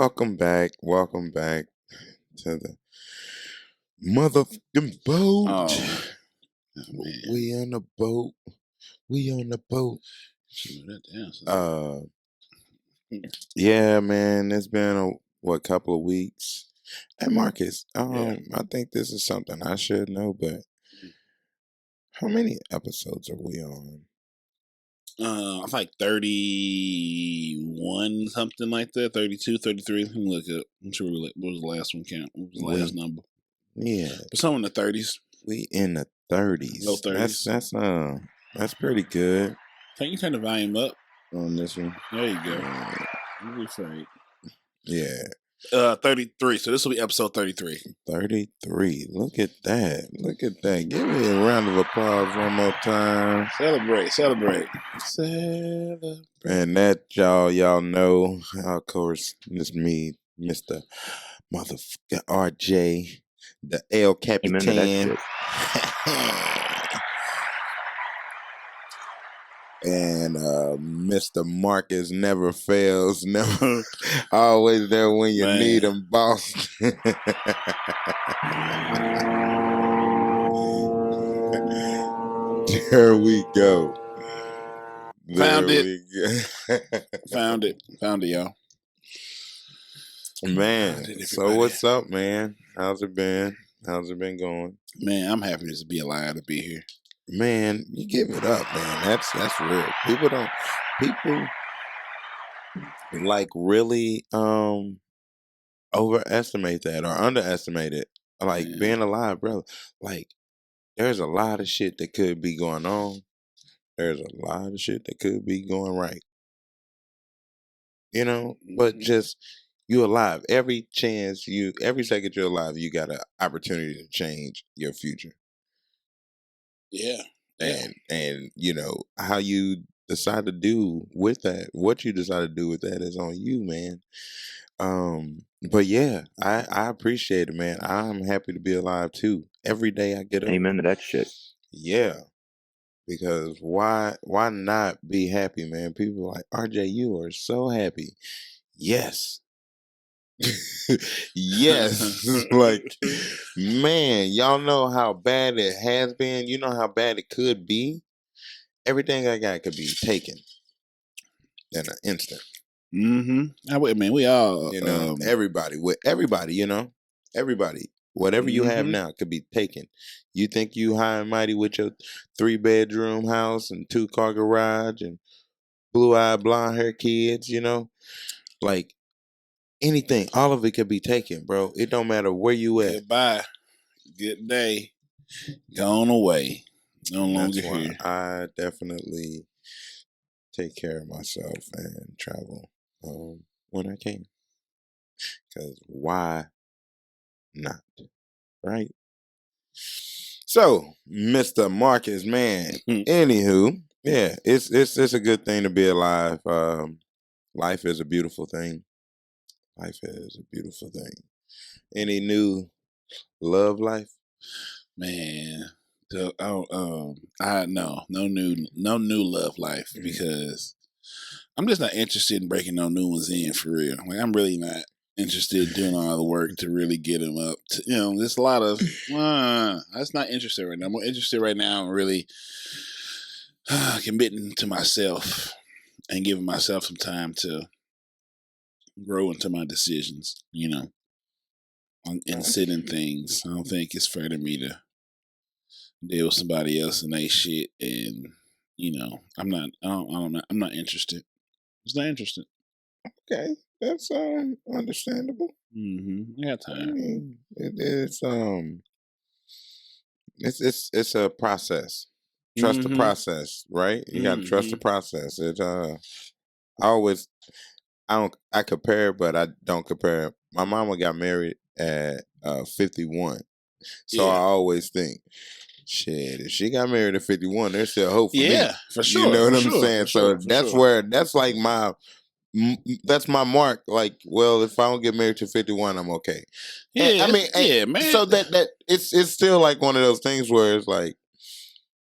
Welcome back. Welcome back to the motherfucking boat. Oh, man. We on the boat. We on the boat. Slow that down, son. Yeah, man. It's been a couple of weeks. Hey, Marcus. I think this is something I should know, but how many episodes are we on? I'm like 31, something like that. 32, 33. Let me look up. I'm sure what was the last one count? What was the last number? Yeah. But somewhere in the 30s. We in the 30s. Low 30s. That's pretty good. Can you turn the volume up On this one? There you go. Reframe. Yeah. 33. So this will be episode 33. 33. Look at that. Look at that. Give me a round of applause one more time. Celebrate. And that y'all know, of course, it's me, Mr. Motherfucker RJ, the El Capitan. And Mr. Marcus never fails, never always there when you need him, boss. There we go. Found it, y'all. Man, so what's up, man? How's it been? How's it been going? Man, I'm happy to be alive to be here. Man, you give it up, man. That's real. People like really overestimate that or underestimate it. Like being alive, bro. Like there's a lot of shit that could be going on. There's a lot of shit that could be going right. You know, but just you alive. Every second you're alive, you got an opportunity to change your future. Yeah. And you know, how you decide to do with that, what you decide to do with that is on you, man. But yeah, I appreciate it, man. I'm happy to be alive too. Every day I get up. Amen to that shit. Yeah. Because why not be happy, man? People are like, RJ, you are so happy. Yes. Yes. Like, man, y'all know how bad it has been. You know how bad it could be. Everything I got could be taken in an instant. I mean, we all, you know, everybody, you know, everybody, whatever you have now could be taken. You think you high and mighty with your 3-bedroom house and 2-car garage and blue-eyed, blonde-haired kids, you know, like anything, all of it could be taken, bro. It don't matter where you at. Goodbye, good day, gone away, no longer here. I definitely take care of myself and travel when I can. Because why not? Right? So, Mr. Marcus, man, anywho, yeah, it's a good thing to be alive. Life is a beautiful thing. Life is a beautiful thing. Any new love life? Man, no new love life because I'm just not interested in breaking no new ones in for real. Like I'm really not interested in doing all the work to really get them up. There's a lot of that's not interested right now. I'm more interested right now in really committing to myself and giving myself some time to grow into my decisions. And sit in things. I don't think it's fair to me to deal with somebody else and they shit, and I'm not interested. It's not interested. Okay, that's understandable. I got time. I mean, it's a process. Trust the process, right? You gotta trust the process. I compare, but I don't compare. My mama got married at 51, so I always think, shit, if she got married at 51, there's still hope for me. Yeah, for sure. You know what I'm saying? So that's like that's my mark. Like, well, if I don't get married to 51, I'm okay. Yeah, man. So that it's still like one of those things where it's like,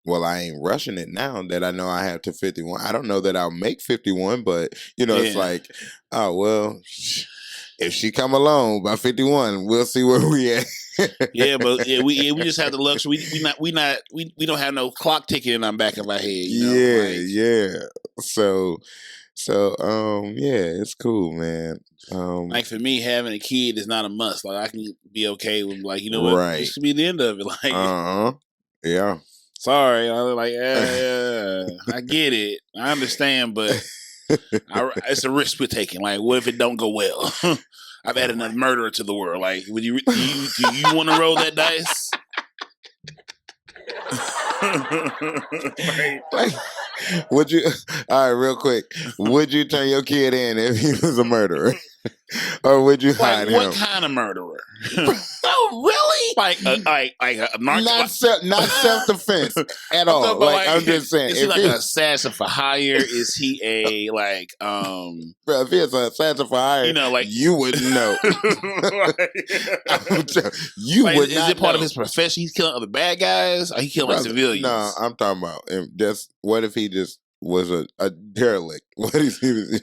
well, I ain't rushing it now that I know I have to 51. I don't know that I'll make 51, but it's like, oh well. If she come along by 51, we'll see where we at. Yeah, but we just have the luxury. We don't have no clock ticking in our back of our head. You know? Yeah. So yeah, it's cool, man. Like for me, having a kid is not a must. Like I can be okay with like, you know what, right. this could be the end of it. Like, yeah. Sorry, I was like, I get it, I understand, but it's a risk we're taking. Like, what if it don't go well? I've added a murderer to the world. Like, do you want to roll that dice? Like, would you? All right, real quick. Would you turn your kid in if he was a murderer, or would you hide him? What kind of murderer? Oh, really? Like a not self-defense at all. I'm just saying, is he like an assassin for hire? Is he a Bro, if he's an assassin for hire, you know, like you wouldn't know. You like, would is not it part know. of his profession? He's killing other bad guys, or he killing like civilians? No, I'm talking about just what if he just was a derelict? What if he was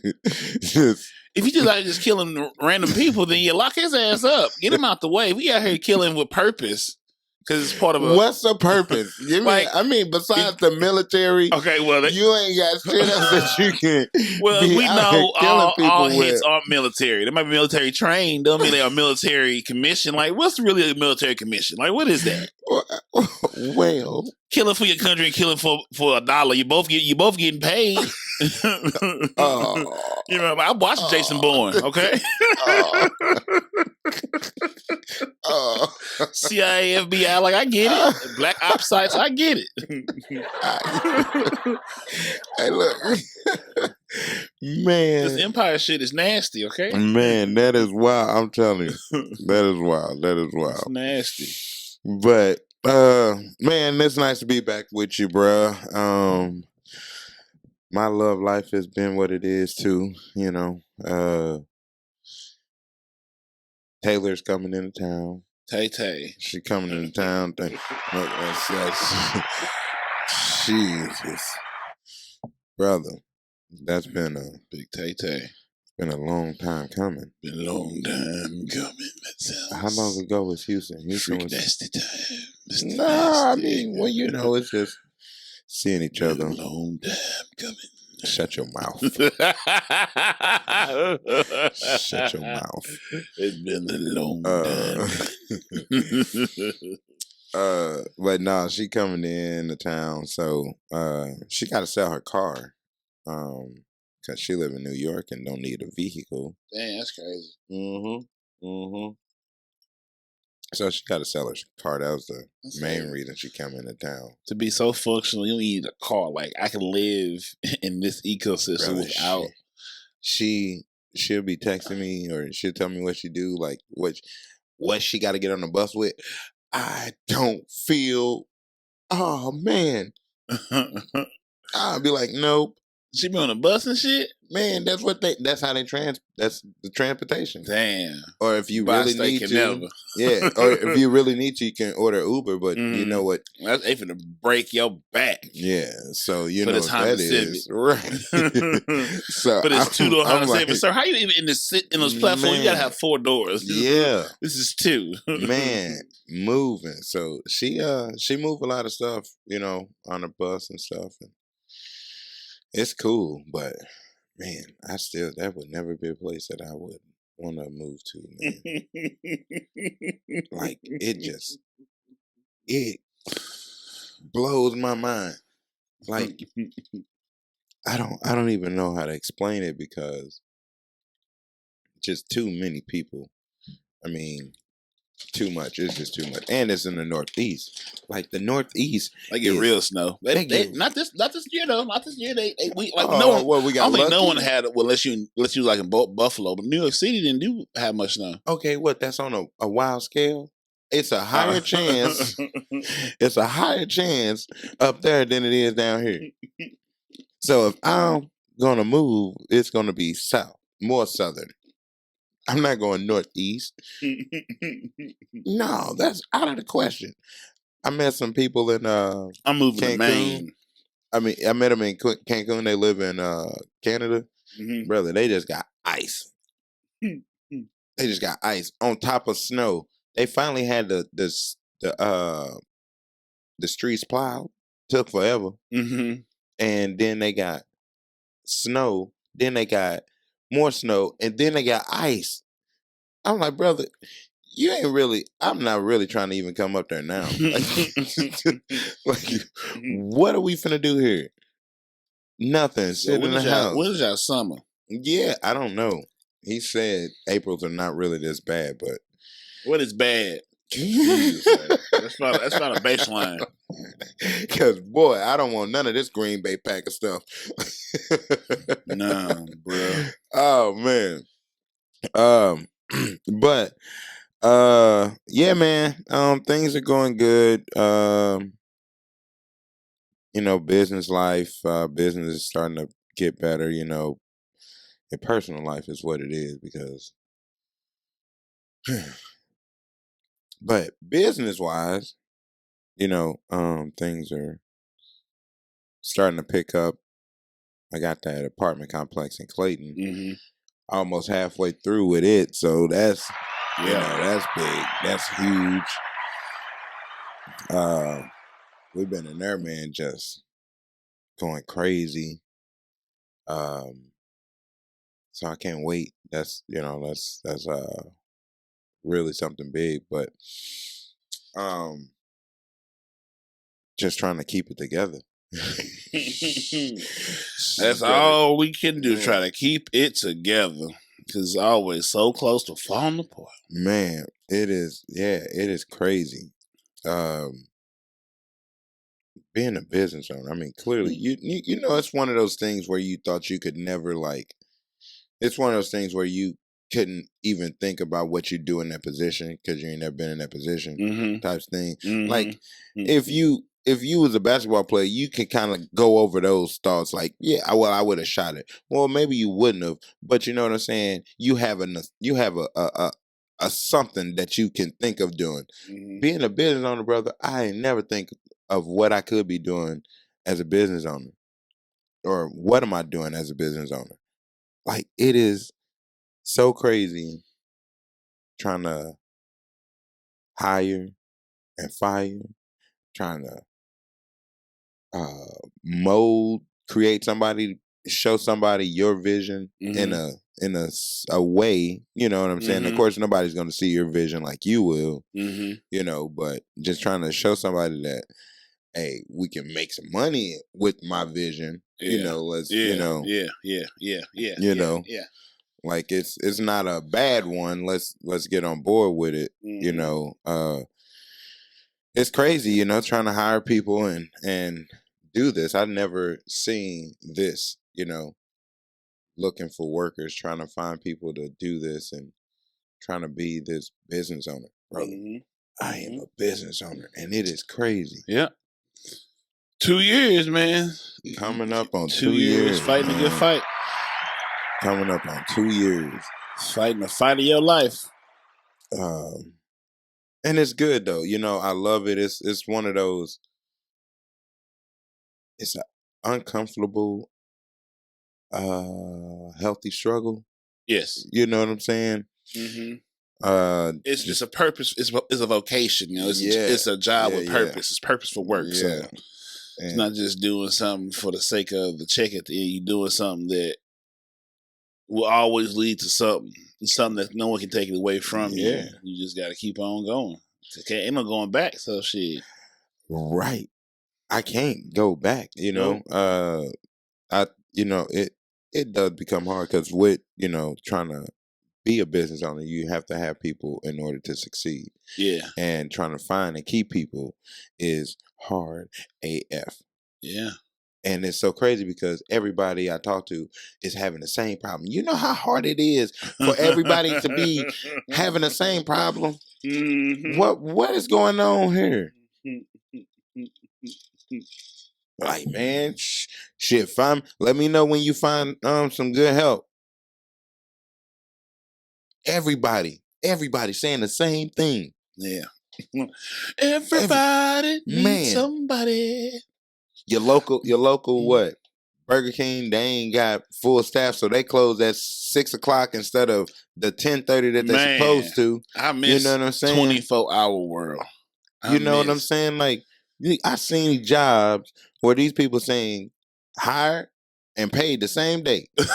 just? If you just killing random people, then you lock his ass up. Get him out the way. We out here killing with purpose because it's part of a. What's the purpose? Besides the military. Okay, well, you ain't got shit else that you can. Well, we know all hits aren't military. They might be military trained. Don't mean they are military commission. Like, what's really a military commission? Like, what is that? Well, killing for your country and killing for $1. You both getting paid. You know, I watched Jason Bourne. Okay. CIA, FBI, like I get it. Black ops sites, I get it. Hey, look, man, this Empire shit is nasty. Okay, man, that is wild. I'm telling you, that is wild. It's nasty. But man, it's nice to be back with you, bruh. My love life has been what it is too. You know, Taylor's coming into town. Tay. She coming into town. Jesus, brother, that's been a big Tay. Been a long time coming. Been a long time coming. That sounds. How long ago was Houston? Houston was nasty time. Mr. Nah, I mean, well, you know, it's just seeing each other. A long time coming. Shut your mouth. Shut your mouth. It's been a long time. But no, she coming in the town, so she got to sell her car, because she live in New York and don't need a vehicle. Damn, that's crazy. So she got to sell her car. That was the main reason she came into town. To be so functional, you need a car. Like, I can live in this ecosystem without. She'll be texting me, or she'll tell me what she do, like what she got to get on the bus with. I don't feel. Oh man, I'll be like, nope. She be on the bus and shit. Man, that's how they that's the transportation. Damn. Or if you really need to, yeah. Or if you really need to, you can order Uber. But you know what? That's even to break your back. Yeah. So you know what that is, right? So, but it's 2-door Honda Civic. So how you even in those platforms? You gotta have 4 doors. Yeah. This is 2. Man, moving. So she move a lot of stuff, you know, on the bus and stuff. And it's cool, but man, that would never be a place that I would want to move to, man. Like, it blows my mind. Like, I don't even know how to explain it, because just too many people. I mean, too much. It's just too much, and it's in the Northeast. Like the Northeast, they get real snow. Not this year though. Not this year. We got. No one had. Well, unless you like in Buffalo, but New York City didn't do have much snow. Okay, that's on a wild scale. It's a higher chance. It's a higher chance up there than it is down here. So if I'm gonna move, it's gonna be south, more southern. I'm not going northeast. No, that's out of the question. I met some people in I'm moving Cancun. to Maine. I mean, I met them in Cancun. They live in Canada. Brother, they just got ice. They just got ice on top of snow. They finally had the streets plowed. Took forever. Mm-hmm. And then they got snow. Then they got more snow. And then they got ice. I'm like, brother, you ain't really. I'm not really trying to even come up there now. Like, what are we finna do here? Nothing. So Sit in the house. when is y'all summer? Yeah, I don't know. He said Aprils are not really this bad, but what is bad? that's not a baseline. Because boy, I don't want none of this Green Bay Packer stuff. No, bro. Oh man. But yeah, man. Things are going good. Business life, business is starting to get better. Your personal life is what it is because. But business wise, things are starting to pick up. I got that apartment complex in Clayton. Mm-hmm. Almost halfway through with it, so that's that's big. That's huge. We've been in there, man, just going crazy. So I can't wait. That's really something big, but just trying to keep it together. That's all we can do. Try to keep it together because it's always so close to falling apart. Man, it is. Yeah, it is crazy. Being a business owner, I mean, clearly, it's one of those things where you thought you could never It's one of those things where you couldn't even think about what you do in that position because you ain't never been in that position, mm-hmm. types thing. Mm-hmm. Like mm-hmm. if you was a basketball player, you can kind of go over those thoughts. Like, yeah, I would have shot it. Well, maybe you wouldn't have, but you know what I'm saying. You have a something that you can think of doing. Mm-hmm. Being a business owner, brother, I ain't never think of what I could be doing as a business owner, or what am I doing as a business owner. Like, it is so crazy trying to hire and fire, trying to mold, create somebody, show somebody your vision mm-hmm. in a way, you know what I'm saying? Mm-hmm. Of course, nobody's going to see your vision like you will, mm-hmm. But just trying to show somebody that, hey, we can make some money with my vision, let's, yeah. Like it's not a bad one. Let's get on board with it. It's crazy, trying to hire people and do this. I've never seen this, looking for workers, trying to find people to do this and trying to be this business owner, brother. Mm-hmm. I am a business owner, and it is crazy. Yeah. 2 years, man. Coming up on 2 years fighting a good fight. Coming up on 2 years. Fighting the fight of your life. And it's good though. I love it. It's one of those. It's an uncomfortable, healthy struggle. Yes. You know what I'm saying? Mm-hmm. It's just a purpose. It's a vocation. It's a job with purpose. It's purposeful work. Yeah. So it's not just doing something for the sake of the check at the end. You're doing something that will always lead to something that no one can take it away from you. You just got to keep on going. Ain't no going back. So shit. Right. I can't go back. It does become hard because with trying to be a business owner, you have to have people in order to succeed. Yeah. And trying to find and keep people is hard AF. Yeah. And it's so crazy because everybody I talk to is having the same problem. You know how hard it is for everybody to be having the same problem? Mm-hmm. What is going on here? Like, man, shit, let me know when you find some good help. Everybody saying the same thing. Yeah. Everybody needs somebody. Your local what? Burger King, they ain't got full staff, so they close at 6 o'clock instead of the 10:30 that they're supposed to. I miss You know what I'm saying? 24-hour world. You know what I'm saying? Like, I seen jobs where these people saying hired and paid the same day. Yeah.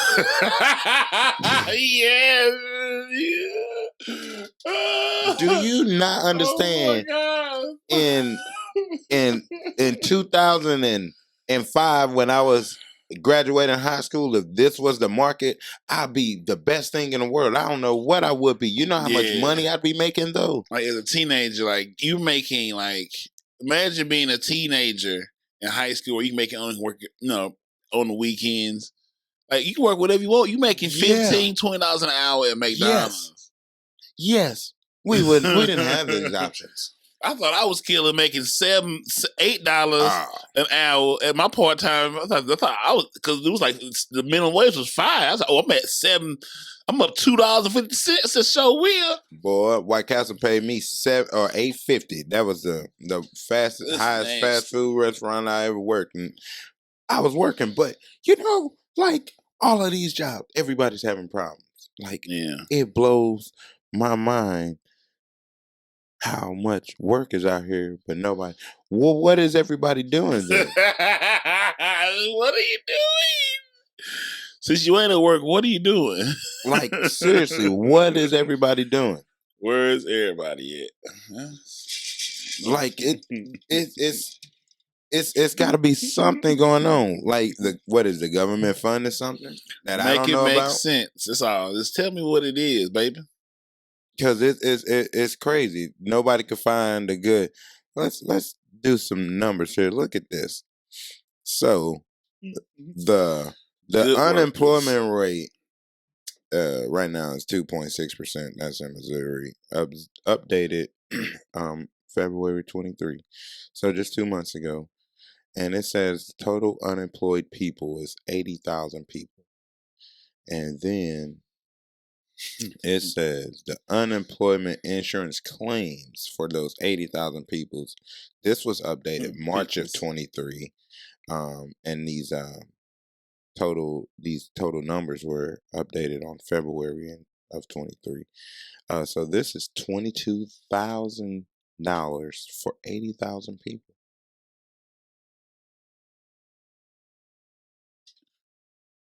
Do you not understand? Oh my God. in 2005 when I was graduating high school, if this was the market, I'd be the best thing in the world. I don't know what I would be. You know how much money I'd be making though? Like as a teenager, like you making like imagine being a teenager in high school where you making only work, on the weekends. Like you can work whatever you want. You making $15, $20 an hour at McDonald's. Yes. We didn't have these options. I thought I was killing making $7, $8 an hour at my part time. I thought I was, because it was like the minimum wage was $5. I was like, I'm at $7. I'm up $2.50 a show will. Boy, White Castle paid me $7 or $8.50. That was the highest fast food restaurant I ever worked in. I was working, but like all of these jobs, everybody's having problems. Like it blows my mind how much work is out here, but nobody. Well, what is everybody doing then? What are you doing? Since you ain't at work, what are you doing? Like seriously, what is everybody doing? Where is everybody at? Like it's got to be something going on. Like what is the government funding something that I don't know about? Make it make sense. That's all. Just tell me what it is, baby. Because it's crazy. Nobody could find a good. Let's do some numbers here. Look at this. So the unemployment rate right now is 2.6%. That's in Missouri. Updated February 23. So just 2 months ago, and it says total unemployed people is 80,000 people, and then it says the unemployment insurance claims for those 80,000 people. This was updated March of 23, and these total numbers were updated on February of 23. So this is $22,000 for 80,000 people.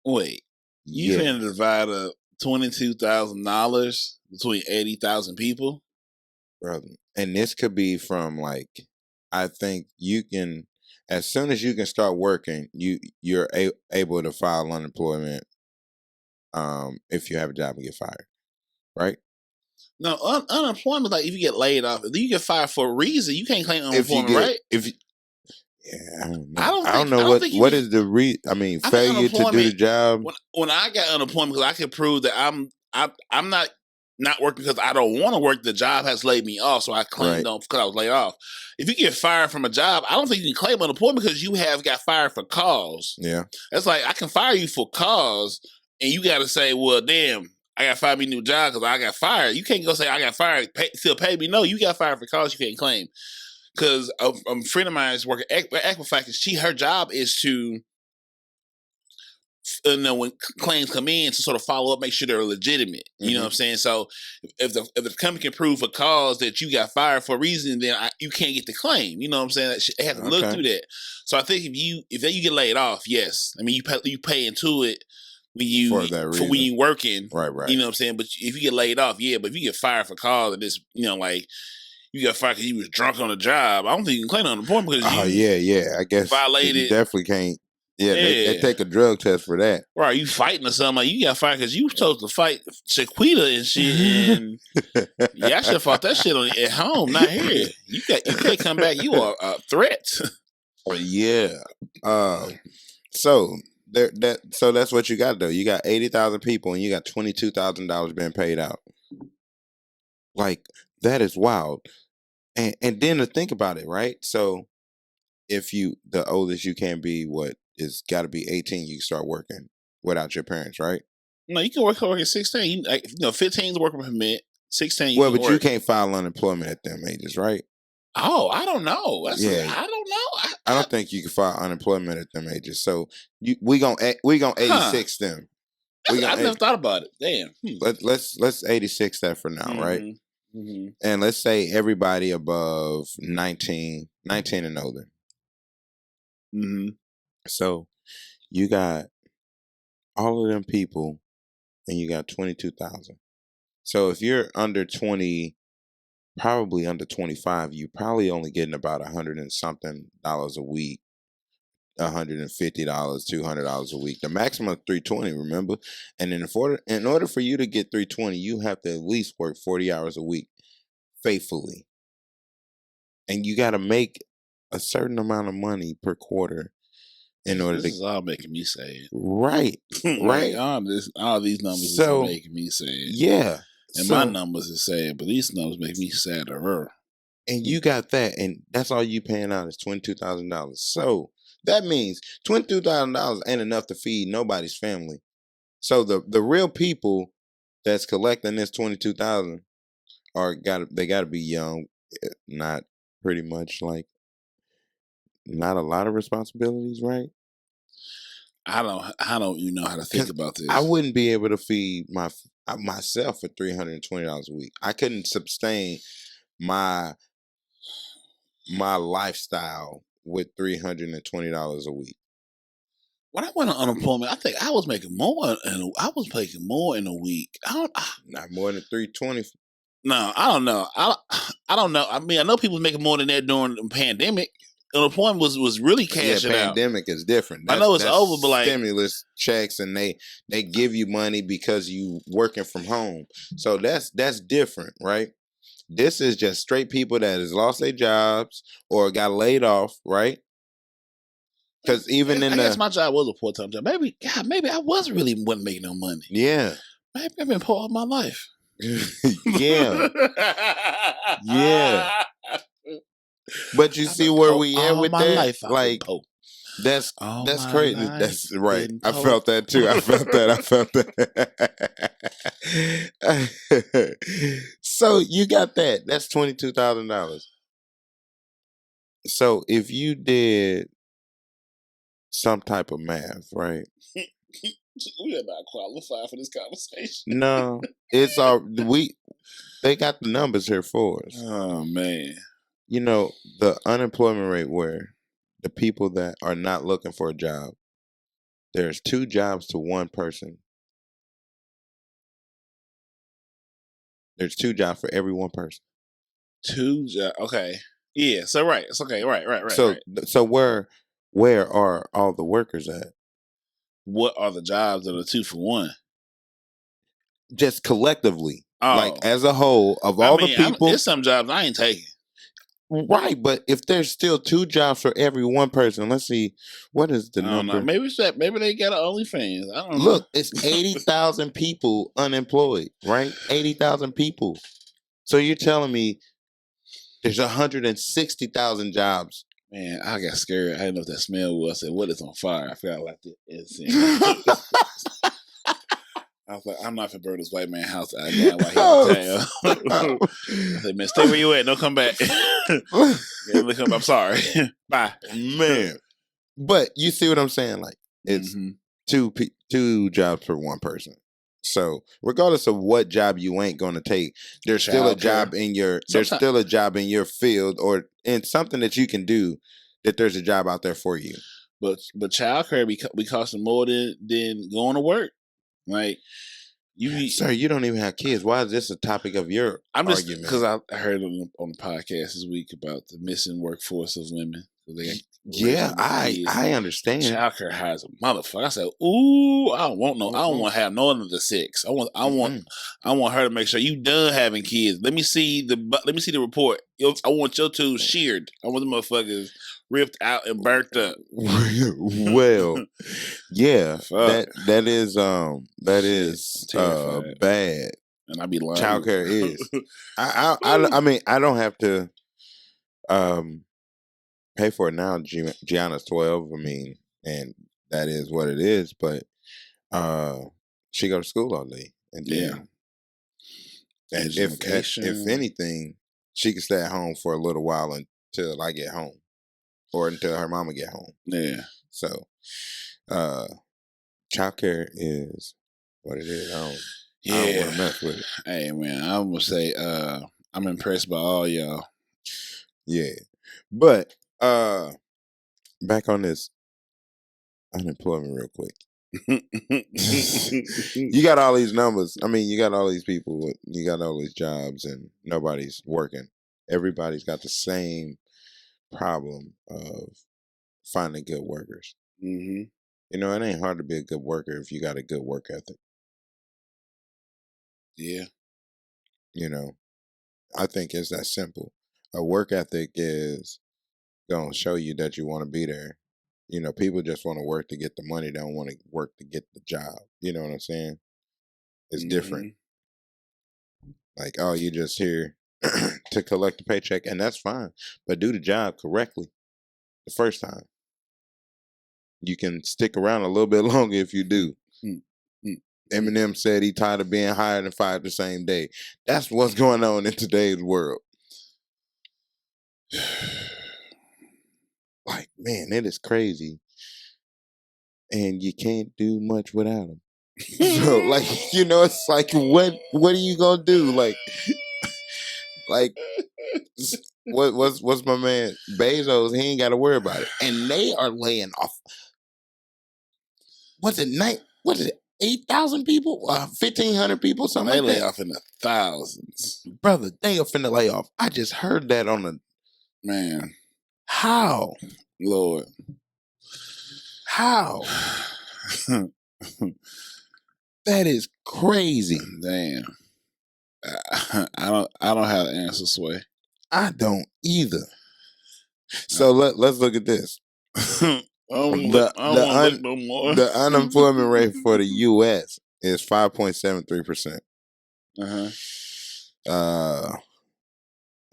Wait, you finna divide up $22,000 between 80,000 people, brother? And this could be from like, I think you can, as soon as you can start working, you're able to file unemployment. If you have a job and get fired, right? No, unemployment, like if you get laid off, if you get fired for a reason, you can't claim unemployment, right? I don't know what is the failure to do the job. When I got unemployment, because I can prove that I'm not working because I don't want to work. The job has laid me off, so I claimed on because I was laid off. If you get fired from a job, I don't think you can claim unemployment because you have got fired for cause. Yeah, that's like I can fire you for cause, and you got to say, well, damn, I got to find me a new job because I got fired. You can't go say I got fired, still pay me. No, you got fired for cause. You can't claim. Because a friend of mine is working at Equifax, and her job is to, when claims come in, to sort of follow up, make sure they're legitimate. You know what I'm saying? So if the company can prove a cause that you got fired for a reason, then you can't get the claim. You know what I'm saying? They have to look through that. So I think if you get laid off, yes, I mean you pay into it when you working, right. You know what I'm saying? But if you get laid off, yeah. But if you get fired for cause, and this, like. You got fired because you was drunk on the job. I don't think you can claim unemployment because yeah. I guess violated. You definitely can't. Yeah, they take a drug test for that. Right, you fighting or something. Like you got fired because you was supposed to fight Shaquita and shit. And I should have fought that shit at home, not here. You can't come back. You are a threat. Yeah. So that's what you got though. You got 80,000 people and you got $22,000 being paid out. Like that is wild. And then to think about it, right? So if the oldest you can be, it's got to be 18, you can start working without your parents, right? No, you can work at 16. 15 is working permit. 16. You can't file unemployment at them ages, right? Oh, I don't know. I don't know. I don't think you can file unemployment at them ages. So we gonna 86 them. I've never thought about it. Damn. Let's 86 that for now, right? Mm-hmm. And let's say everybody above 19 and older. Mm-hmm. So you got all of them people, and you got 22,000. So if you're under 20, probably under 25, you probably only getting about $100 and something a week. $150, $200 a week. The maximum is $320, remember? And in order for you to get $320, you have to at least work 40 hours a week faithfully. And you got to make a certain amount of money per quarter in order this is all making me sad. Right. Right. All these numbers are making me sad. Yeah. And my numbers are sad, but these numbers make me sadder. And you got that, and that's all you paying out is $22,000. So that means $22,000 ain't enough to feed nobody's family. So the real people that's collecting this $22,000 they gotta be young, not pretty much like not a lot of responsibilities, right? I don't even know how to think about this. I wouldn't be able to feed myself for $320 a week. I couldn't sustain my lifestyle with $320 a week. When I went on unemployment, I think I was making more, and I was making more in a week. Not more than $320. No, I don't know. I don't know. I mean, I know people making more than that during the pandemic. Unemployment was really cashing out. Pandemic is different. I know it's over, but like stimulus checks, and they give you money because you working from home. So that's different, right? This is just straight people that has lost their jobs or got laid off, right? Because even I guess my job was a part-time job. Maybe I wasn't making no money. Yeah. Maybe I've been poor all my life. Yeah. Yeah. But you see where we at with that? Life, like that's crazy. That's right. I felt that too. I felt that. So you got that. That's $22,000. So if you did some type of math, right? We are not qualified for this conversation. No, it's all they got the numbers here for us. Oh man. You know, the unemployment rate where the people that are not looking for a job, there's 2 jobs to 1 person. There's 2 jobs for every 1 person. 2 jobs. Okay. Yeah. So right. It's okay. Right. So where are all the workers at? What are the jobs that are 2 for 1? Just collectively, like as a whole, of all the people. There's some jobs I ain't taking. Right, but if there's still 2 jobs for every 1 person, let's see, what is the number? Know. Maybe they got an OnlyFans. I don't know. Look, it's 80,000 people unemployed, right? 80,000 people. So you're telling me there's 160,000 jobs. Man, I got scared. I didn't know what that smell was. I said, "What is on fire?" I forgot like the incense. I was like, I'm not gonna burn this white man house out now while he's in town. I said, man, stay where you at. Don't come back. I'm sorry. Bye. Man. But you see what I'm saying? Like, it's 2 jobs for 1 person. So regardless of what job you ain't gonna take, there's still a job in your field or in something that you can do that there's a job out there for you. But childcare be costing more than going to work. Like, sir, you don't even have kids. Why is this a topic of your argument? Because I heard on the podcast this week about the missing workforce of women. I understand. Childcare has a motherfucker. I said, "Ooh, I don't want to have none of the 6. I want her to make sure you done having kids. Let me see the report. I want your tubes sheared. I want the motherfuckers ripped out and burnt up." Well, yeah, that is bad. And I be lying. Childcare is. I mean, I don't have to pay for it now. Gianna's 12. I mean, and that is what it is. But she go to school all day, and then and if anything, she can stay at home for a little while until I get home. or until her mama get home. Yeah. So, childcare is what it is. I don't want to mess with it. Hey man, I'm gonna say I'm impressed by all y'all. Yeah, but back on this unemployment real quick. You got all these numbers. I mean, you got all these people. You got all these jobs, and nobody's working. Everybody's got the same problem of finding good workers. Mm-hmm. You know, it ain't hard to be a good worker if you got a good work ethic. Yeah. You know, I think it's that simple. A work ethic is gonna show you that you want to be there. You know, people just want to work to get the money. They don't want to work to get the job. You know what I'm saying? It's different. Like, oh, you just here to collect a paycheck, and that's fine. But do the job correctly the first time. You can stick around a little bit longer if you do. Eminem said he tired of being hired and fired the same day. That's what's going on in today's world. Like, man, it is crazy. And you can't do much without them. So, like, you know, it's like, what are you gonna do? Like, what's my man Bezos? He ain't got to worry about it, and they are laying off. What is it? 8,000 people, 1,500 people, something They like that. lay off in the thousands, brother. They are finna lay off. I just heard that on the man. How, Lord, how? That is crazy. Damn. I don't have the answer, Sway. I don't either. So let's look at this. I don't want to look no more. The unemployment rate for the U.S. is 5.73%.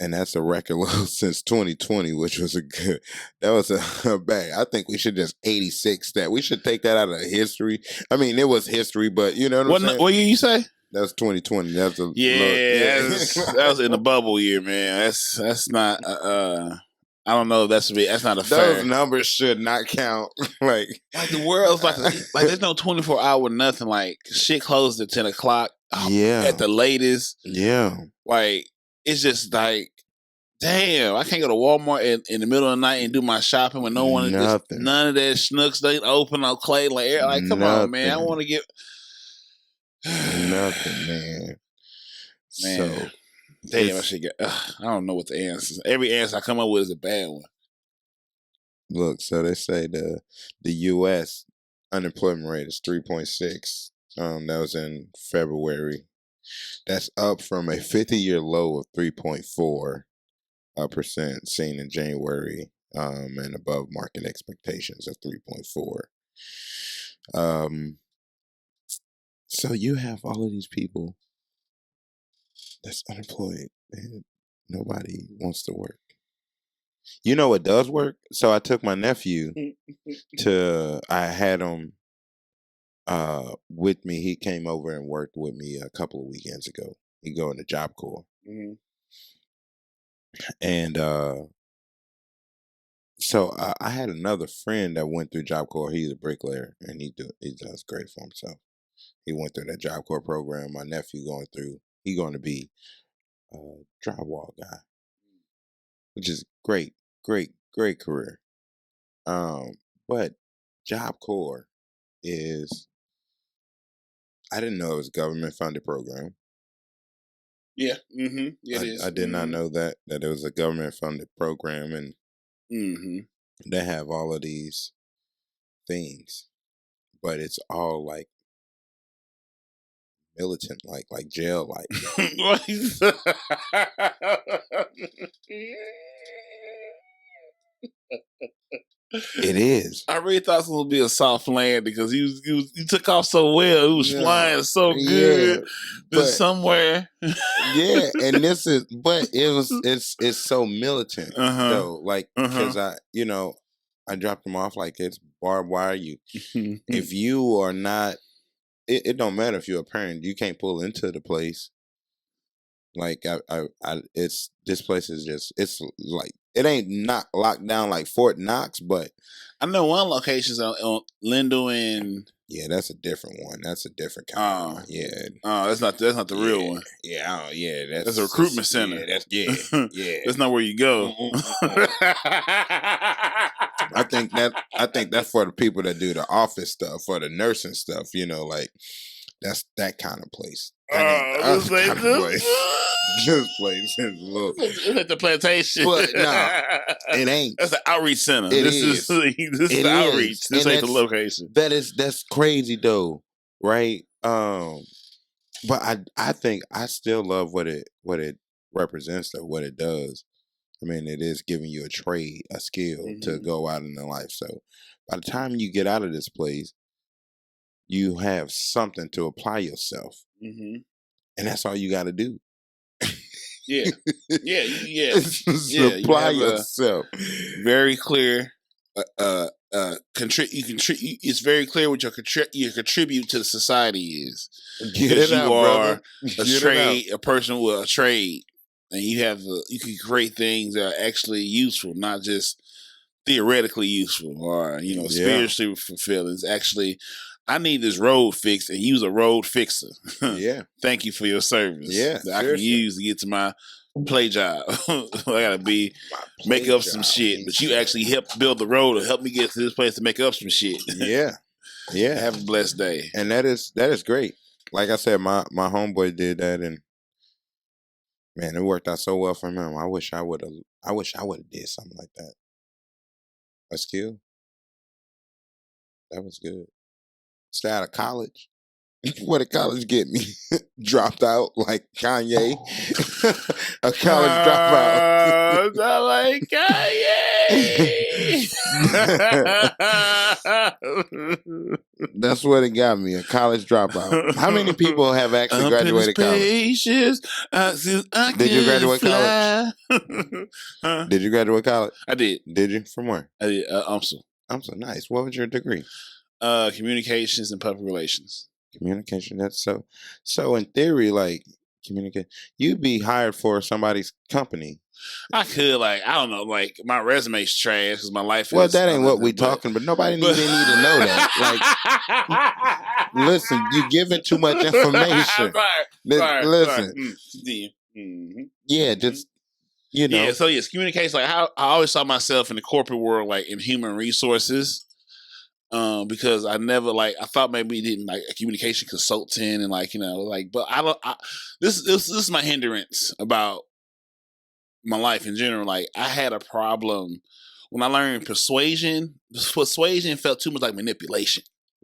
And that's a record low since 2020, which was that was a bang. I think we should just 86 that. We should take that out of history. I mean, it was history, but you know what I'm saying? What year you say? That's 2020. That's that was in the bubble year, man. That's not. I don't know. That's not a fair. Those numbers should not count. like the world's like there's no 24-hour nothing. Like shit closed at 10 o'clock. Yeah, at the latest. Yeah, like it's just like, damn, I can't go to Walmart in the middle of the night and do my shopping when no one. Nothing. None of that schnooks they open on Clay like come on, man. I want to get nothing, man. So. Damn, I should get. I don't know what the answer is. Every answer I come up with is a bad one. Look, so they say the U.S. unemployment rate is 3.6. That was in February. That's up from a 50-year low of 3.4% seen in January, and above market expectations of 3.4. So you have all of these people that's unemployed and nobody wants to work. You know what does work? So I took my nephew I had him with me. He came over and worked with me a couple of weekends ago. He go into Job Corps. Mm-hmm. And so I had another friend that went through Job Corps. He's a bricklayer and he does great for himself. He went through that Job Corps program. My nephew he's going to be a drywall guy, which is great career. But Job Corps I didn't know it was a government funded program. Yeah. Mm-hmm. It is. I did not know that it was a government funded program, and they have all of these things, but it's all like militant, like jail, like. It is. I really thought this would be a soft land because you took off so well. It was flying so good. But somewhere. Yeah, and it's so militant though. Like because I dropped them off like it's barbed wire. If you are not, it don't matter if you're a parent. You can't pull into the place. Like this place is just, it's like it ain't not locked down like Fort Knox, but I know one location's on Lindo and yeah, that's a different one. That's a different kind of one. Yeah. That's not the real one. Yeah, That's a recruitment center. Yeah, That's not where you go. I think that's for the people that do the office stuff, for the nursing stuff. You know, like that's that kind of place. That ain't the other kind of place. This place is a little. It's like the plantation, but no, it ain't. That's the outreach center. This is the outreach. This ain't the location. That's crazy though, right? But I think I still love what it represents, though, what it does. I mean, it is giving you a trade, a skill to go out in the life. So by the time you get out of this place, you have something to apply yourself, and that's all you got to do. Yeah. Supply yourself. Very clear. It's very clear what your contribute to the society is. Get it out, brother. A person with a trade, and you can create things that are actually useful, not just theoretically useful or spiritually fulfilling. It's actually, I need this road fixed, and use a road fixer. Yeah. Thank you for your service. Yeah. That I can use to get to my play job. I gotta make up some shit, but you actually helped build the road or help me get to this place to make up some shit. Yeah. Have a blessed day. And that is great. Like I said, my homeboy did that, and man, it worked out so well for him. I wish I would have did something like that. A skill. That was good. Stay out of college. What did college get me? Dropped out like Kanye. A college dropout. Not like Kanye. That's what it got me, a college dropout. How many people have actually graduated college? Did you graduate college? Did you graduate college? I did. Did you? From where? I did. UMSL. UMSL, nice. What was your degree? Communications and public relations. Communication. That's so in theory, like communicate. You'd be hired for somebody's company. I could, I don't know, my resume's trash because my life. Well, that ain't what we talking, but nobody even need to know that. Like, listen, you giving too much information. Listen, yeah, just Yeah, so yes, communication. How I always saw myself in the corporate world, in human resources. Because I never I thought maybe didn't a communication consultant and but this is my hindrance about my life in general. I had a problem when I learned persuasion. Persuasion felt too much like manipulation,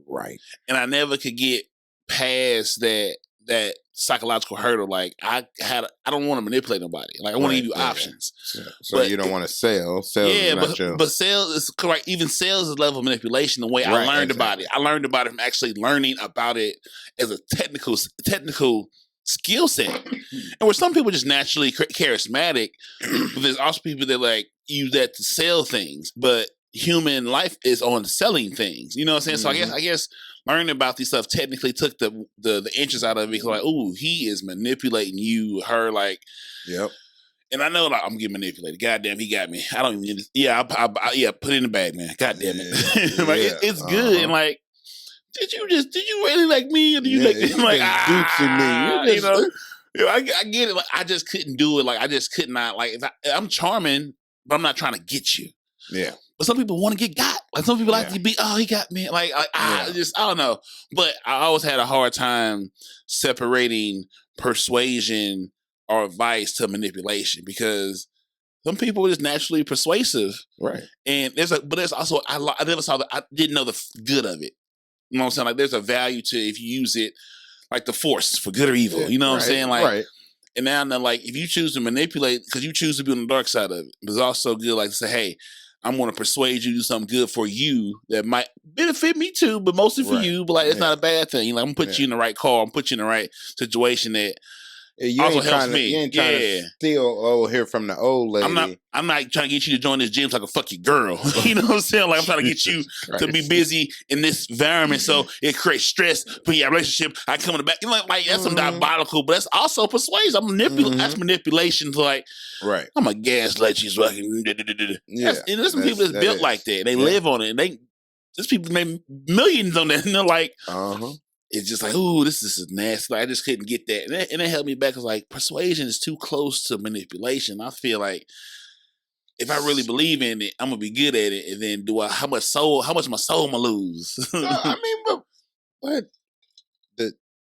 right? And I never could get past that psychological hurdle. I don't want to manipulate nobody. I want to give you options. So you don't want to sell. But sales is correct. Even sales is a level of manipulation. The way I learned about it, I learned about it from actually learning about it as a technical skill set. And where some people just naturally charismatic, but there's also people that use that to sell things. But human life is on selling things. You know what I'm saying? So I guess learning about these stuff technically took the interest out of it. Because he is manipulating you, her, yep. And I know I'm getting manipulated. Goddamn, he got me. I don't even. I put it in the bag, man. Goddamn it. It's good. And did you really like me? Or did you like me? I get it. I just couldn't do it. I just could not. I'm charming, but I'm not trying to get you. Yeah. But some people want to get got. Some people like to be, he got me. I don't know. But I always had a hard time separating persuasion or advice to manipulation because some people are just naturally persuasive. Right. And there's also, I never saw I didn't know the good of it. You know what I'm saying? There's a value to if you use it the force for good or evil. You know what I'm saying? Right. And now if you choose to manipulate, because you choose to be on the dark side of it, it's also good to say, hey, I'm going to persuade you to do something good for you that might benefit me too, but mostly for you. But it's not a bad thing. I'm going to put you in the right car. I'm put you in the right situation that You also ain't helps trying to. me. You ain't trying to steal here from the old lady. I'm not trying to get you to join this gym so I can fuck your girl. You know what I'm saying? Like I'm trying to get you to be busy in this environment so it creates stress for your relationship. I come in the back. You know, like that's some diabolical, but that's also persuasion. That's manipulation. To like, right. I'm a gaslight you so I can. Yeah, and there's some people that's built like that. They live on it. And there's people made millions on that, and they're like, it's just like, ooh, this is nasty. Like, I just couldn't get that. And it held me back. Cause like persuasion is too close to manipulation. I feel like if I really believe in it, I'm gonna be good at it. And then how much of my soul I'm gonna lose? I mean, but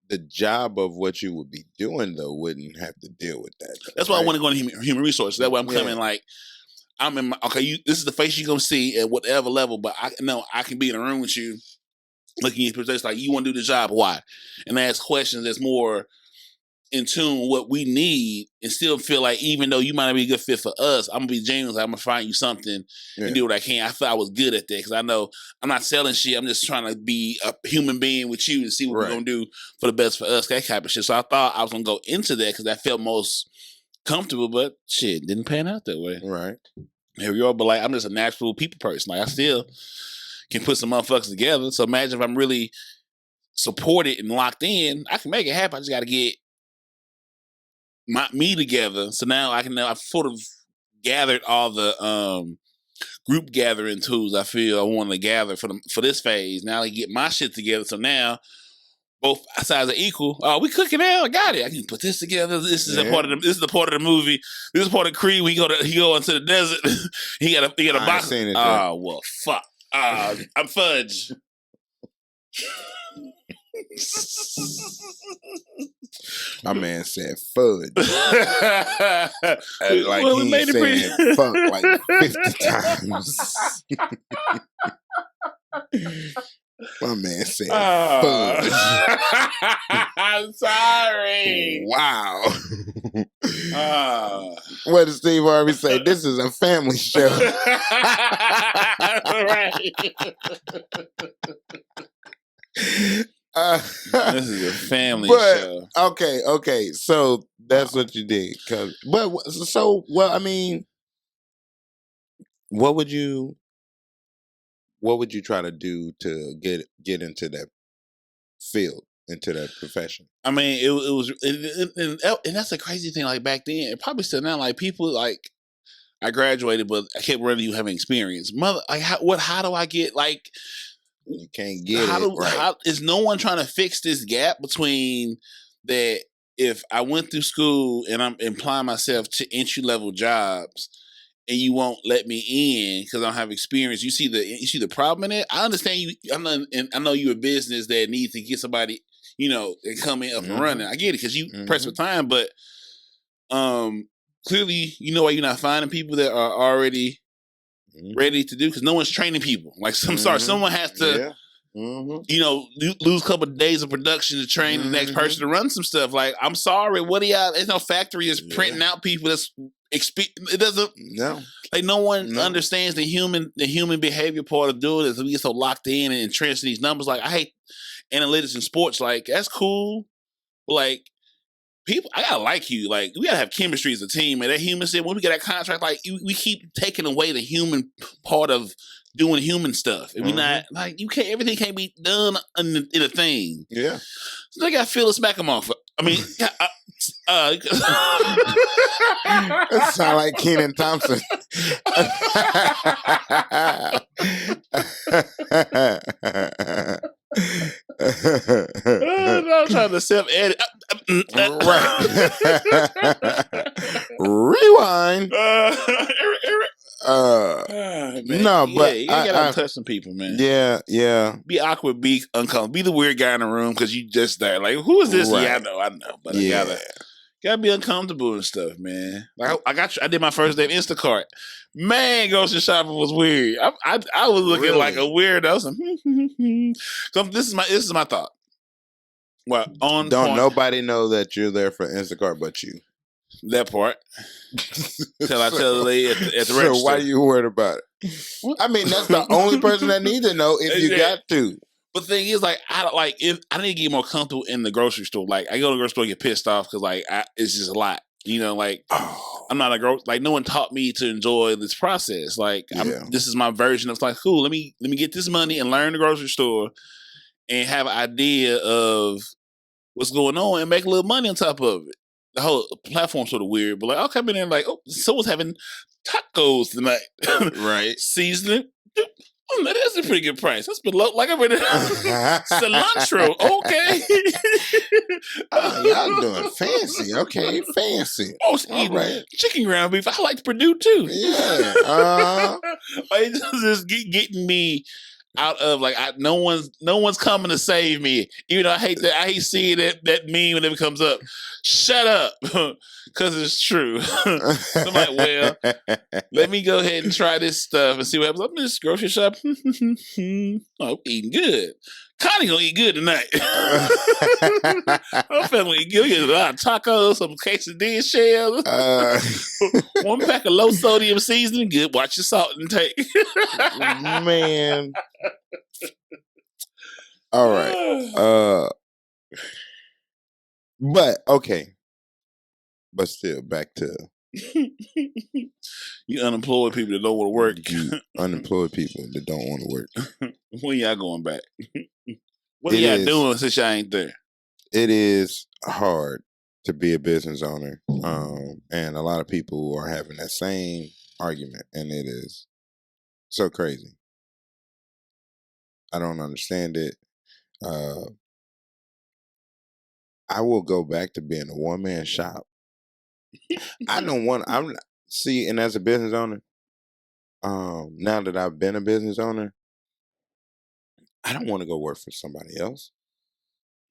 the job of what you would be doing though wouldn't have to deal with that. Though, that's why I want to go into human resources. That's why I'm coming like, I'm in my, this is the face you're gonna see at whatever level, but I know I can be in a room with you looking at your face like, you want to do the job, why? And ask questions that's more in tune with what we need and still feel like even though you might not be a good fit for us, I'm gonna be genuine. I'm gonna find you something and do what I can. I feel I was good at that because I know I'm not selling shit. I'm just trying to be a human being with you and see what we're gonna do for the best for us, that type of shit. So I thought I was gonna go into that because that felt most comfortable, but shit didn't pan out that way. Right. Here we are, but like I'm just a natural people person. Like I still can put some motherfuckers together. So imagine if I'm really supported and locked in, I can make it happen. I just got to get me together. So now I've sort of gathered all the group gathering tools I feel I want to gather for this phase. Now I get my shit together. So now both sides are equal. We cooking now. I got it. I can put this together. This is a part of this is the part of the movie. This is part of Creed. He go into the desert. he got a box. Oh well, fuck. I'm Fudge. My man said fudge. Like he said fuck like 50 times. My man said fudge. I'm sorry. Wow. What did Steve Harvey say? This is a family show. Right. This is a family show. Okay. So that's what you did. I mean, what would you try to do to get into that field, into that profession? I mean, it was, and that's the crazy thing. Like back then, it probably still now. Like people, like I graduated, but I kept running. You having experience, mother. Like how do I get like? You can't get it. How is no one trying to fix this gap between that? If I went through school and I'm applying myself to entry level jobs, and you won't let me in because I don't have experience, you see the problem in it. I understand you. I know you're a business that needs to get somebody, and come in up and running. I get it because you press for time, but clearly you know why you're not finding people that are already ready to do, because no one's training people. Like someone has to, lose a couple of days of production to train the next person to run some stuff. Like, I'm sorry, there's no factory that's printing out people that's it doesn't. No, like no one understands the human behavior part of doing it. We get so locked in and entrenched in these numbers. Like, I hate analytics in sports. Like, that's cool, but like, people, I gotta like you. Like, we gotta have chemistry as a team. And that human said, when we get that contract, like, we keep taking away the human part of doing human stuff. And we not, like, everything can't be done in a thing. Yeah. So they gotta feel us back them off. I mean, that sound like Kenan Thompson. I'm trying to self-edit. Right. Rewind. No, but you gotta touch some people, man. Yeah. Be awkward, be uncomfortable, be the weird guy in the room because you just there. Like, who is this? Right. Yeah, I know, but I gotta be uncomfortable and stuff, man. Like, I did my first day of Instacart. Man, grocery shopping was weird. I was looking like a weirdo. So this is my thought. Well, don't nobody know that you're there for Instacart but you. That part. Till I tell the lady at the register. So why are you worried about it? I mean, that's the only person that needs to know if you got to. But the thing is, like, if I need to get more comfortable in the grocery store. Like, I go to the grocery store and get pissed off because, like, it's just a lot. You know, like, I'm not like, no one taught me to enjoy this process. Like, this is my version of, like, cool, let me get this money and learn the grocery store and have an idea of what's going on and make a little money on top of it. The whole platform's sort of weird, but like, I'll come in there and like, oh, someone's having tacos tonight. Right. Seasoning. Oh, that is a pretty good price. That's below, like I'm in cilantro. Okay. Y'all doing fancy. Okay, fancy. Oh, it's eating chicken ground beef. I like to Purdue too. Yeah. It's just getting me out of like no one's coming to save me. Even though I hate seeing that meme when it comes up. Shut up, because it's true. So I'm like, well, let me go ahead and try this stuff and see what happens. I'm in this grocery shop. Oh, eating good. Connie gonna eat good tonight. I'm feeling good. We get a lot of tacos, some quesadilla shells, one pack of low sodium seasoning. Good. Watch your salt intake. Man. All right. But okay. But still, back to you unemployed people that don't want to work. You unemployed people that don't want to work. When y'all going back? What are y'all doing since y'all ain't there? It is hard to be a business owner. And a lot of people are having that same argument, and it is so crazy. I don't understand it. I will go back to being a one-man shop. I don't want. And as a business owner, now that I've been a business owner, I don't want to go work for somebody else.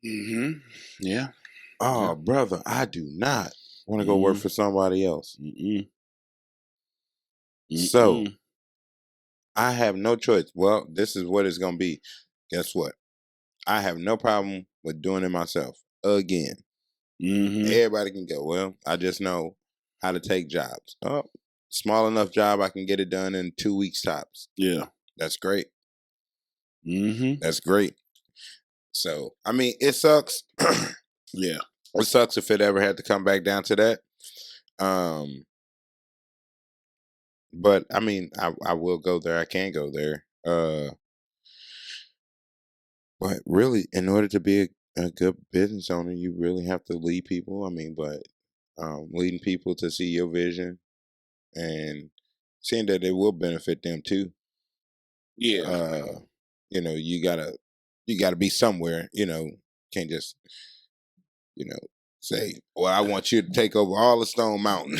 Mm-hmm. Yeah. Oh, brother, I do not want to go work for somebody else. So I have no choice. Well, this is what it's gonna be. Guess what? I have no problem with doing it myself again. Everybody can go. Well, I just know how to take jobs. Oh, small enough job I can get it done in 2 weeks tops. Yeah, that's great. That's great. So I mean, it sucks. Yeah, it sucks if it ever had to come back down to that. But I mean, I will go there. I can go there. But really, in order to be a good business owner, you really have to lead people. I mean, but leading people to see your vision and seeing that it will benefit them too. Yeah. You know, you gotta be somewhere. You know, can't just say, well, I want you to take over all of Stone Mountain.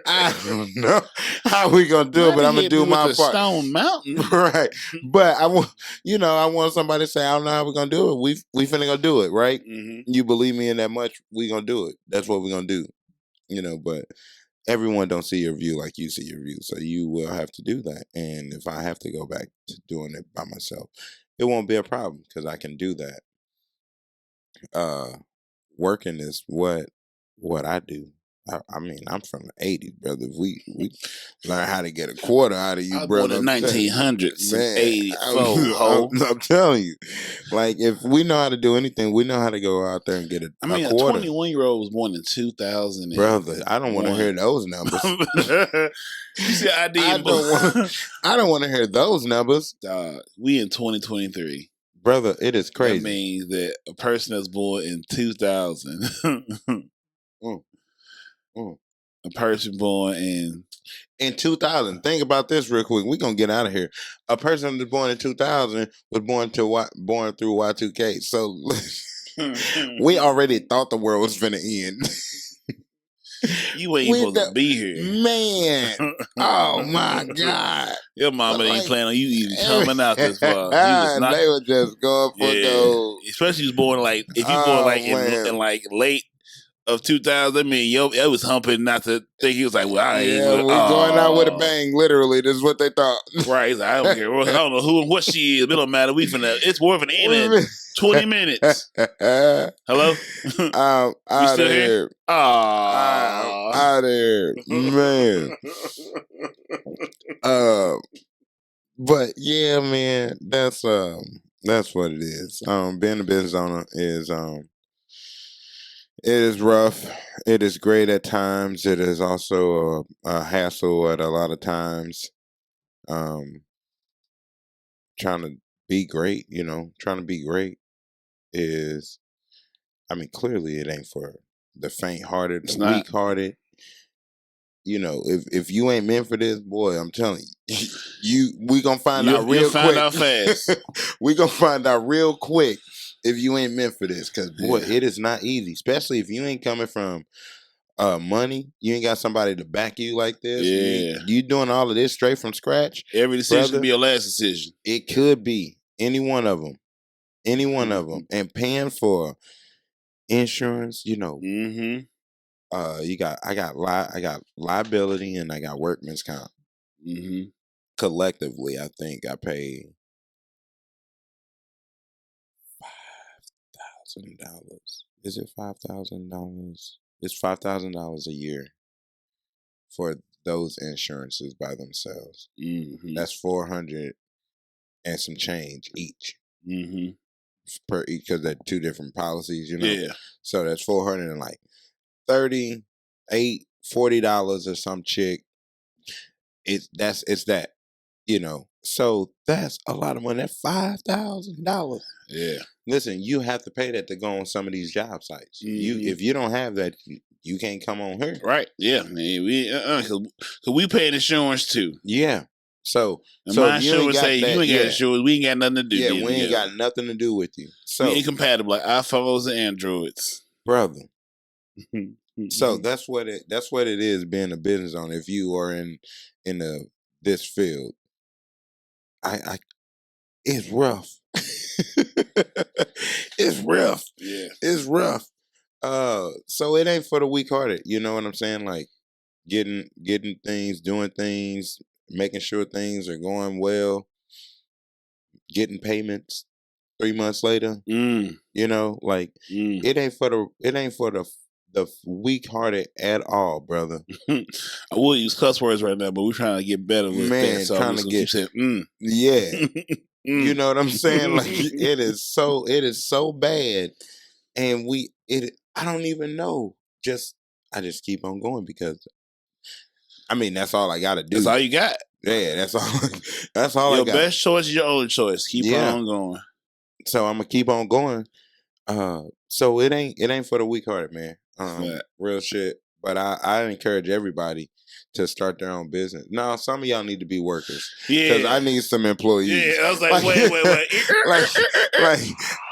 I don't know how we gonna do it, but I'm gonna do my part. Stone Mountain, right? But I want somebody to say, I don't know how we're gonna do it. We finna go do it, right? You believe me in that much? We gonna do it. That's what we're gonna do. You know, but everyone don't see your view like you see your view, so you will have to do that. And if I have to go back to doing it by myself, it won't be a problem because I can do that. Working is what I do. I mean, I'm from the 80s, brother. We learn how to get a quarter out of you, brother. In the 1900s, 84. I'm telling you, like if we know how to do anything, we know how to go out there and get a quarter. A 21-year-old was born in 2000. Brother, I don't want to hear those numbers. You see, I don't want to hear those numbers. We in 2023. Brother, it is crazy. That means that a person that's born in 2000, a person born in 2000. Think about this real quick. We're gonna get out of here. A person that's born in 2000 was born through Y2K. So we already thought the world was finna end. You ain't supposed to be here, man. Oh my God! Your mama ain't planning on you even coming out this far. They were just going for those. Especially if you was born in like late of 2000. I mean, it was humping not to think he was like, well, we're going out with a bang. Literally, this is what they thought. Right? He's like, I don't care. I don't know who and what she is. It don't matter. It's more of an end in 20 minutes. Hello? I'm out of here. I'm out of here, man. But yeah, man, that's what it is. Being a business owner is it is rough. It is great at times. It is also a hassle at a lot of times. Um, trying to be great, trying to be great is, I mean, clearly it ain't for the faint-hearted, It's the not. weak-hearted. If you ain't meant for this, boy, I'm telling you, we gonna find out You'll real find quick. out fast. We gonna find out real quick if you ain't meant for this, because boy, Yeah. it is not easy, especially if you ain't coming from money. You ain't got somebody to back you like this. Yeah. You doing all of this straight from scratch. Every decision brother, could be your last decision. It could be any one of them, and paying for insurance. Mm-hmm. I got liability and I got workman's comp. Mm-hmm. Collectively, I think I pay $5,000. Is it $5,000? It's $5,000 a year for those insurances by themselves. Mm-hmm. That's 400 and some change each Mm-hmm. per each, because they're two different policies. Yeah. So that's 400 and like $38, $40 or some chick. It's that. So that's a lot of money. That's $5,000. Yeah. Listen, you have to pay that to go on some of these job sites. If you don't have that, you can't come on here. Right. Yeah. Man, cause we paying insurance too. Yeah. So my if you ain't insurance got say that, you ain't got insurance, we ain't got nothing to do. Yeah, we ain't got nothing to do with you. So we incompatible like iPhones and Androids, brother. So that's what it is being a business owner. If you are in this field, I it's rough. It's rough. Yeah, it's rough. So it ain't for the weak-hearted. You know what I'm saying? Like getting things, doing things, making sure things are going well, getting payments 3 months later. Like it ain't for the weak-hearted at all, brother. I will use cuss words right now, but we're trying to get better with that. So trying to get saying, yeah. You know what I'm saying? Like it is so bad, and I don't even know. I just keep on going because, I mean, that's all I got to do. That's all you got. Yeah, that's all. That's all your I got. Your best choice is your only choice. Keep on going. So I'm gonna keep on going. So it ain't for the weak-hearted, man. Real shit. But I encourage everybody to start their own business. No, some of y'all need to be workers. Yeah, because I need some employees. Yeah, I was like, wait. like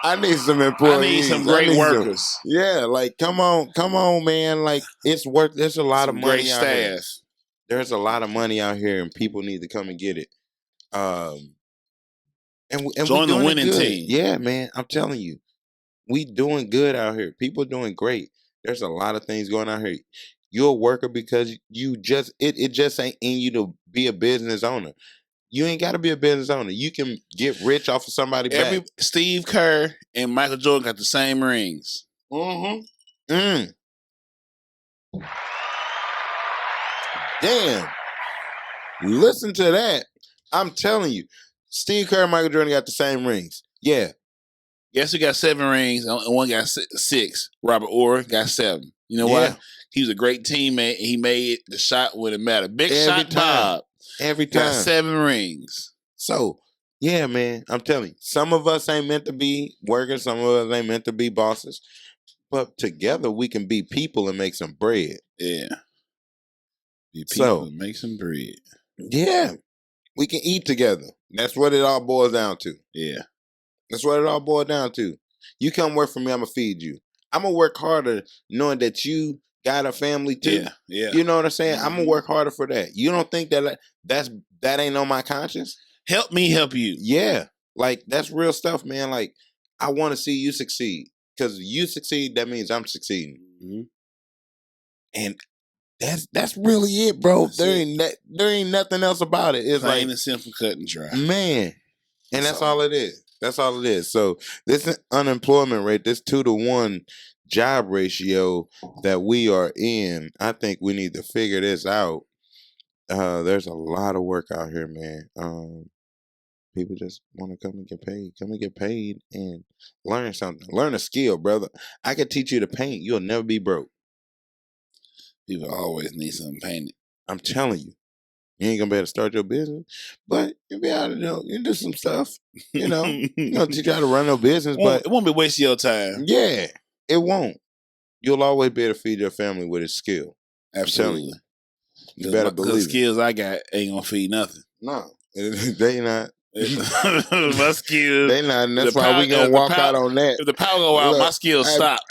I need some employees. I need some great workers. Like come on, man. Like it's work. There's a lot of money great out staff. here. There's a lot of money out here, and people need to come and get it. And join the winning team. Yeah, man. I'm telling you. We doing good out here. People doing great. There's a lot of things going on here. You're a worker because you just it just ain't in you to be a business owner. You ain't got to be a business owner. You can get rich off of somebody back. Steve Kerr and Michael Jordan got the same rings. Mm-hmm. Damn. Listen to that. I'm telling you. Steve Kerr and Michael Jordan got the same rings. Yeah. Guess who got 7 rings and one got 6? Robert Orr got 7. You know why? He was a great teammate and he made the shot when it mattered. Big every shot time. Bob. Every time. Got 7 rings. So, yeah, man, I'm telling you, some of us ain't meant to be workers. Some of us ain't meant to be bosses. But together we can be people and make some bread. Yeah. Be people and make some bread. Yeah. We can eat together. That's what it all boils down to. Yeah. That's what it all boils down to. You come work for me, I'm going to feed you. I'm going to work harder knowing that you got a family too. Yeah. You know what I'm saying? I'm going to work harder for that. You don't think that ain't on my conscience? Help me help you. Yeah. Like, that's real stuff, man. Like, I want to see you succeed. Because you succeed, that means I'm succeeding. Mm-hmm. And that's really it, bro. There ain't nothing else about it. It's plain like, and simple, cut and dry. Man. And that's all it is. That's all it is. So this unemployment rate, this 2-to-1 job ratio that we are in, I think we need to figure this out. There's a lot of work out here, man. People just want to come and get paid. Come and get paid and learn something. Learn a skill, brother. I can teach you to paint. You'll never be broke. People always need something painted. I'm telling you. You ain't gonna be able to start your business, but you'll be able to you do some stuff. You know, you gonna teach you how to run your business, but it won't be wasting your time. Yeah, it won't. You'll always be able to feed your family with a skill. Absolutely. You better believe the skills I got ain't gonna feed nothing. No, they not. My skills. They not. And that's why we gonna walk out on that. If the power go out, my skills stop.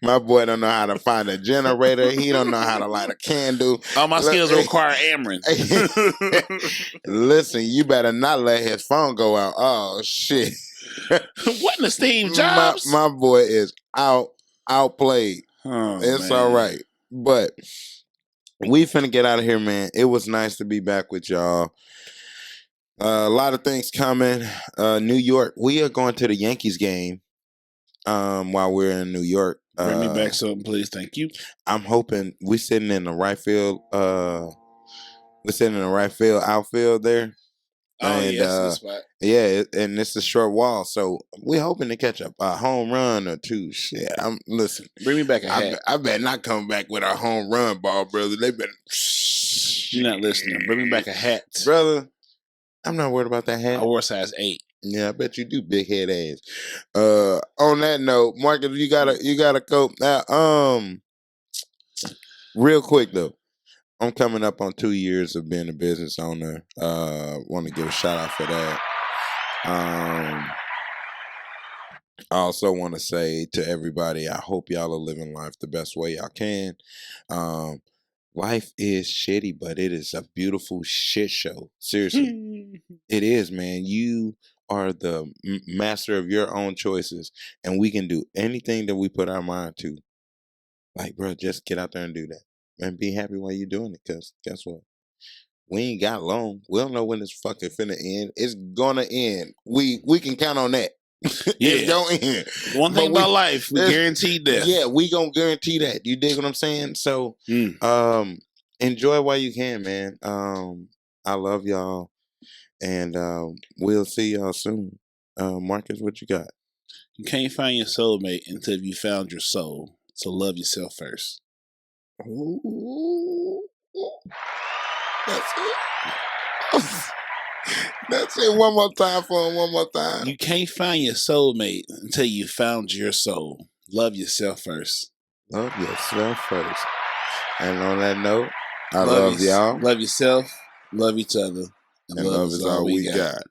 My boy don't know how to find a generator. He don't know how to light a candle. All my skills require Ameren. Listen, you better not let his phone go out. Oh shit! What in the Steve Jobs? My boy is outplayed. Oh, it's man. all right, but we finna get out of here, man. It was nice to be back with y'all. A lot of things coming. New York. We are going to the Yankees game. While we're in New York. Bring me back something, please. Thank you. I'm hoping we're sitting in the right field. We're sitting in the right field outfield there. Oh, and, yes, spot. Yeah, and it's a short wall, so we're hoping to catch a home run or two. Shit, listen. Bring me back a hat. I better not come back with a home run ball, brother. They better. You're not listening. Bring me back a hat, brother. I'm not worried about that hat. I wore size 8. Yeah, I bet you do, big head ass. On that note, Marcus, you gotta cope now. Real quick though, I'm coming up on 2 years of being a business owner. Want to give a shout out for that. I also want to say to everybody, I hope y'all are living life the best way y'all can. Life is shitty, but it is a beautiful shit show. Seriously, it is, man. You are the master of your own choices, and we can do anything that we put our mind to. Like, bro, just get out there and do that, and be happy while you're doing it. Cause guess what? We ain't got long. We don't know when it's fucking finna end. It's gonna end. We can count on that. It's gonna end. One thing about life, we guarantee death. Yeah, we gonna guarantee that. You dig what I'm saying? So, enjoy while you can, man. I love y'all. And we'll see y'all soon. Marcus, what you got? You can't find your soulmate until you found your soul. So love yourself first. Ooh. That's it. That's it. One more time for him. One more time. You can't find your soulmate until you found your soul. Love yourself first. Love yourself first. And on that note, I love y'all. Love yourself. Love each other. And love is all we got.